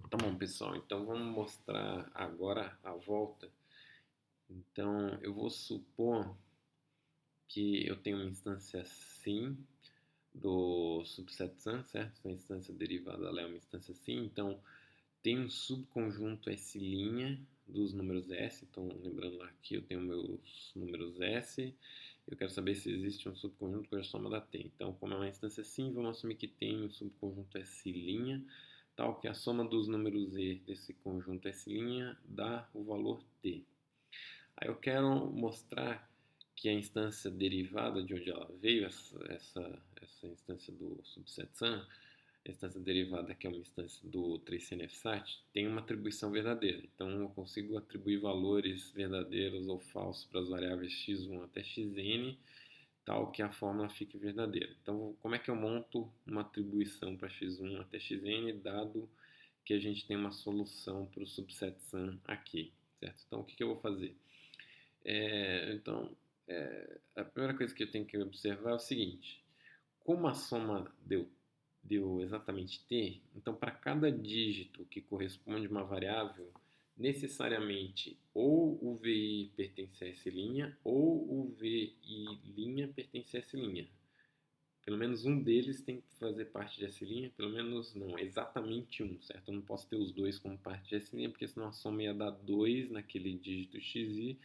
Tá bom, pessoal. Então vamos mostrar agora a volta. Então eu vou supor que eu tenho uma instância sim do subset sum, certo? A instância derivada ela é uma instância sim. Então tem um subconjunto S' dos números S. Então lembrando lá que eu tenho meus números S. Eu quero saber se existe um subconjunto cuja soma dá T. Então, como é uma instância sim, vamos assumir que tem um subconjunto S', tal que a soma dos números E desse conjunto S' dá o valor T. Aí eu quero mostrar que a instância derivada de onde ela veio, essa instância do subset sum, a instância derivada, que é uma instância do 3CNFSAT, tem uma atribuição verdadeira. Então eu consigo atribuir valores verdadeiros ou falsos para as variáveis x1 até xn, tal que a fórmula fique verdadeira. Então, como é que eu monto uma atribuição para x1 até xn, dado que a gente tem uma solução para o subset sum aqui, certo? Então, o que eu vou fazer? A primeira coisa que eu tenho que observar é o seguinte: como a soma deu exatamente t, então para cada dígito que corresponde a uma variável, necessariamente ou o VI pertence a S' ou o VI' pertence a S'. Pelo menos um deles tem que fazer parte de S', pelo menos não, exatamente um, certo? Eu não posso ter os dois como parte de S', porque senão a soma ia dar 2 naquele dígito xi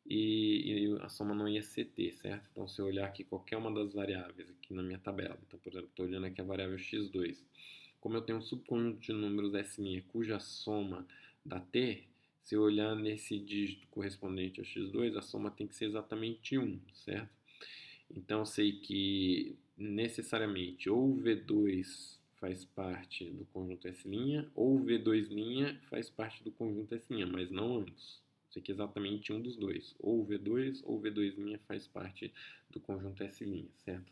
e a soma não ia ser t, certo? Então, se eu olhar aqui qualquer uma das variáveis aqui na minha tabela, então, por exemplo, estou olhando aqui a variável x2, como eu tenho um subconjunto de números S' cuja soma dá t, se eu olhar nesse dígito correspondente ao x2, a soma tem que ser exatamente 1, certo? Então, eu sei que necessariamente ou o V2 faz parte do conjunto S' ou o V2' faz parte do conjunto S', mas não ambos. Sei que exatamente um dos dois, ou o V2 ou o V2' faz parte do conjunto S', certo?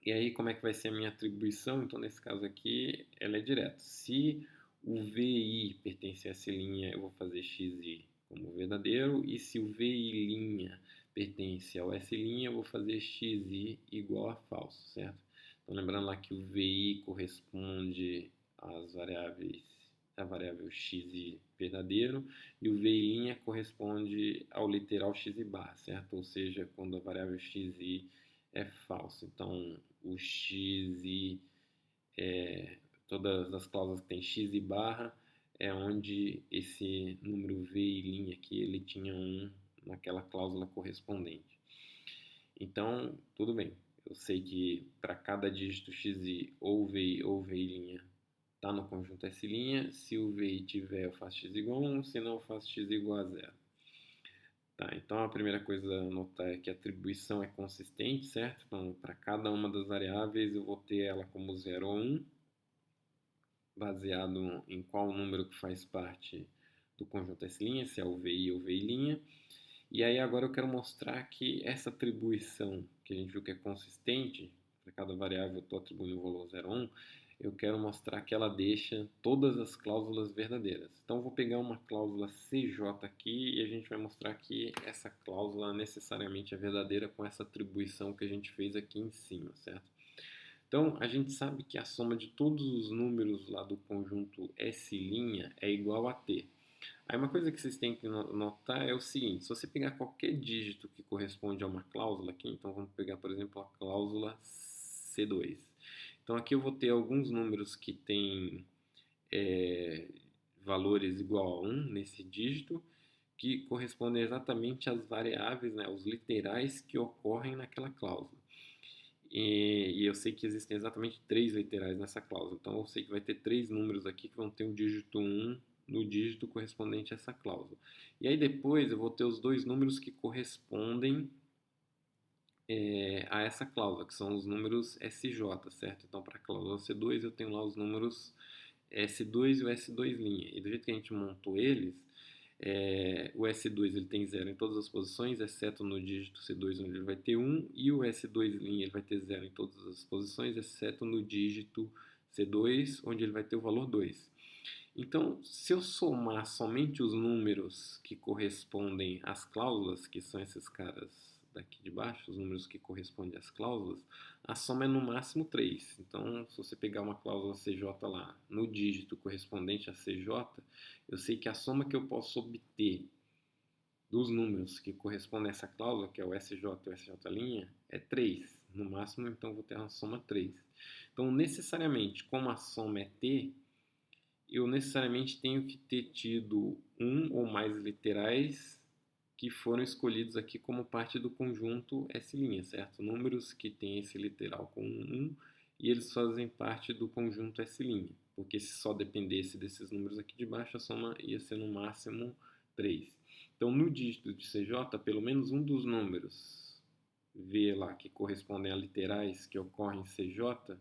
E aí, como é que vai ser a minha atribuição? Então, nesse caso aqui, ela é direta. Se o VI pertence a S', eu vou fazer XI como verdadeiro, e se o VI' pertence ao S', eu vou fazer XI igual a falso, certo? Então, lembrando lá que o VI corresponde às variáveis, a variável xi verdadeiro, e o VI' corresponde ao literal xi barra, certo? Ou seja, quando a variável xi é falso. Então, o xi, todas as cláusulas que tem x e barra, é onde esse número VI' aqui, ele tinha um naquela cláusula correspondente. Então, tudo bem. Eu sei que para cada dígito xi, ou VI ou VI' está no conjunto S'. Se o VI tiver, eu faço x igual a 1, se não, eu faço x igual a 0. Tá, então a primeira coisa a notar é que a atribuição é consistente, certo? Então, para cada uma das variáveis, eu vou ter ela como 0 ou 1, baseado em qual número que faz parte do conjunto S', se é o VI ou VI'. E aí agora eu quero mostrar que essa atribuição, que a gente viu que é consistente, para cada variável eu estou atribuindo o valor 0 ou 1, eu quero mostrar que ela deixa todas as cláusulas verdadeiras. Então, eu vou pegar uma cláusula CJ aqui e a gente vai mostrar que essa cláusula necessariamente é verdadeira com essa atribuição que a gente fez aqui em cima, certo? Então, a gente sabe que a soma de todos os números lá do conjunto S' é igual a T. Aí uma coisa que vocês têm que notar é o seguinte: se você pegar qualquer dígito que corresponde a uma cláusula aqui, então vamos pegar, por exemplo, a cláusula C2. Então aqui eu vou ter alguns números que têm valores igual a 1 nesse dígito, que correspondem exatamente às variáveis, né, os literais que ocorrem naquela cláusula. E eu sei que existem exatamente 3 literais nessa cláusula. Então eu sei que vai ter 3 números aqui que vão ter um dígito 1 no dígito correspondente a essa cláusula. E aí depois eu vou ter os dois números que correspondem a essa cláusula, que são os números SJ, certo? Então, para a cláusula C2 eu tenho lá os números S2 e o S2'. E do jeito que a gente montou eles, o S2 ele tem 0 em todas as posições, exceto no dígito C2, onde ele vai ter 1, e o S2' ele vai ter 0 em todas as posições, exceto no dígito C2, onde ele vai ter o valor 2. Então, se eu somar somente os números que correspondem às cláusulas, que são esses caras daqui de baixo, os números que correspondem às cláusulas, a soma é no máximo 3. Então, se você pegar uma cláusula CJ lá no dígito correspondente a CJ, eu sei que a soma que eu posso obter dos números que correspondem a essa cláusula, que é o SJ e o SJ', é 3. No máximo, então, vou ter uma soma 3. Então, necessariamente, como a soma é T, eu necessariamente tenho que ter tido um ou mais literais que foram escolhidos aqui como parte do conjunto S', certo? Números que têm esse literal com 1 e eles fazem parte do conjunto S', porque se só dependesse desses números aqui de baixo, a soma ia ser no máximo 3. Então, no dígito de CJ, pelo menos um dos números V lá que correspondem a literais que ocorrem em CJ,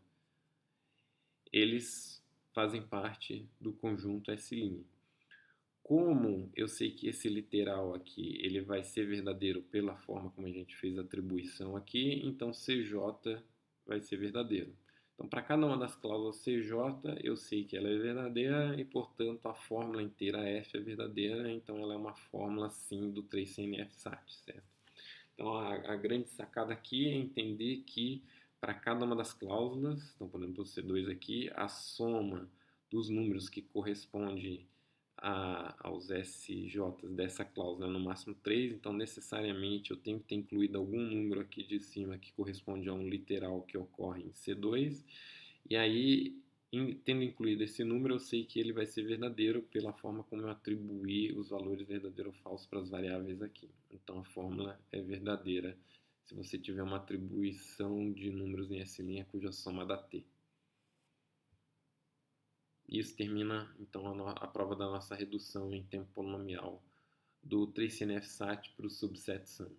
eles fazem parte do conjunto S'. Como eu sei que esse literal aqui ele vai ser verdadeiro pela forma como a gente fez a atribuição aqui, então CJ vai ser verdadeiro. Então, para cada uma das cláusulas CJ, eu sei que ela é verdadeira e, portanto, a fórmula inteira F é verdadeira, então ela é uma fórmula, sim, do 3CNF-SAT, certo? Então, a grande sacada aqui é entender que para cada uma das cláusulas, então, por exemplo, o C2 aqui, a soma dos números que corresponde aos SJs dessa cláusula é no máximo 3, então necessariamente eu tenho que ter incluído algum número aqui de cima que corresponde a um literal que ocorre em C2, e aí, tendo incluído esse número, eu sei que ele vai ser verdadeiro pela forma como eu atribuí os valores verdadeiro ou falso para as variáveis aqui. Então a fórmula é verdadeira se você tiver uma atribuição de números em S' cuja soma dá T. Isso termina, então, a prova da nossa redução em tempo polinomial do 3CNF-SAT para o subset SUM.